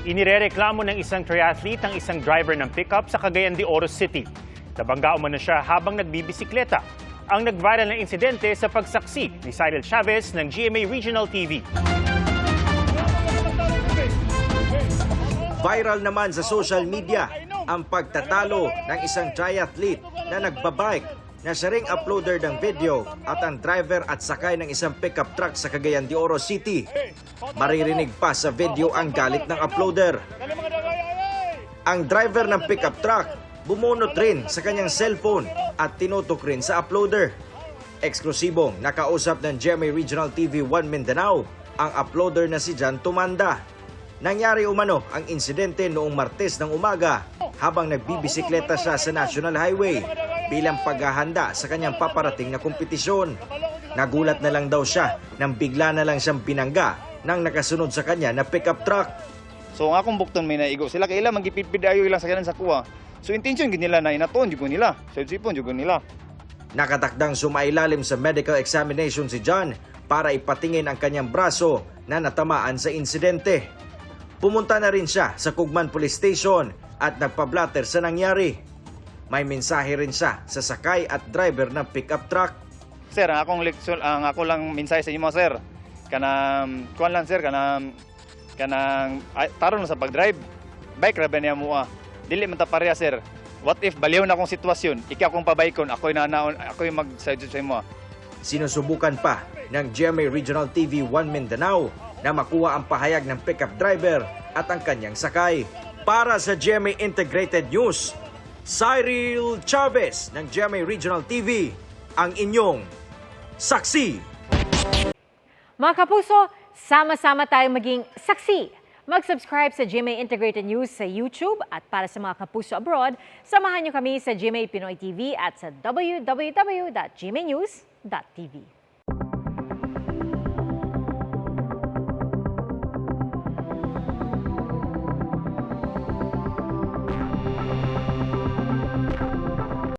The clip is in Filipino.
Inirereklamo ng isang triathlete ang isang driver ng pickup sa Cagayan de Oro City. Nabangga umano siya habang nagbibisikleta. Ang nag-viral na insidente sa pagsaksi ni Cyril Chavez ng GMA Regional TV. Viral naman sa social media ang pagtatalo ng isang triathlete na nagbabike na siya ring uploader ng video at ang driver at sakay ng isang pickup truck sa Cagayan de Oro City. Maririnig pa sa video ang galit ng uploader. Ang driver ng pickup truck bumunot rin sa kanyang cellphone at tinutok rin sa uploader. Eksklusibong nakausap ng GMA Regional TV 1 Mindanao ang uploader na si Jan Tumanda. Nangyari umano ang insidente noong Martes ng umaga habang nagbibisikleta siya sa National Highway bilang paghahanda sa kanyang paparating na kompetisyon. Nagulat na lang daw siya nang bigla na lang siyang binangga ng nakasunod sa kanya na pickup truck. So nga kung bukton may naigo sila kailan magipidpid ayo ilang sakyanan sa kuha. So intention gid nila na inaton jud nila. So sipon jud nila. Nakatakdang sumailalim sa medical examination si John para ipatingin ang kanyang braso na natamaan sa insidente. Pumunta na rin siya sa Kugman Police Station at nagpa-blatter sa nangyari. May mensahe rin siya sa sakay at driver ng pickup truck. Sir, ang ako lang mensahe sa inyo mga sir. Kanang kuan lang sir, kanang taron sa pag-drive. Bike ra ba niya mo dili man ta pareha sir. What if baliw na akong sitwasyon, ikaw akong pabaykon, ako'y nanaon, ako'y mag-suggest sa imo. Sinusubukan pa ng GMA Regional TV 1 Mindanao na makuha ang pahayag ng pickup driver at ang kanyang sakay. Para sa GMA Integrated News, Cyril Chavez ng GMA Regional TV, ang inyong saksi. Mga kapuso, sama-sama tayong maging saksi. Mag-subscribe sa GMA Integrated News sa YouTube at para sa mga kapuso abroad, samahan niyo kami sa GMA Pinoy TV at sa www.gmanews.tv.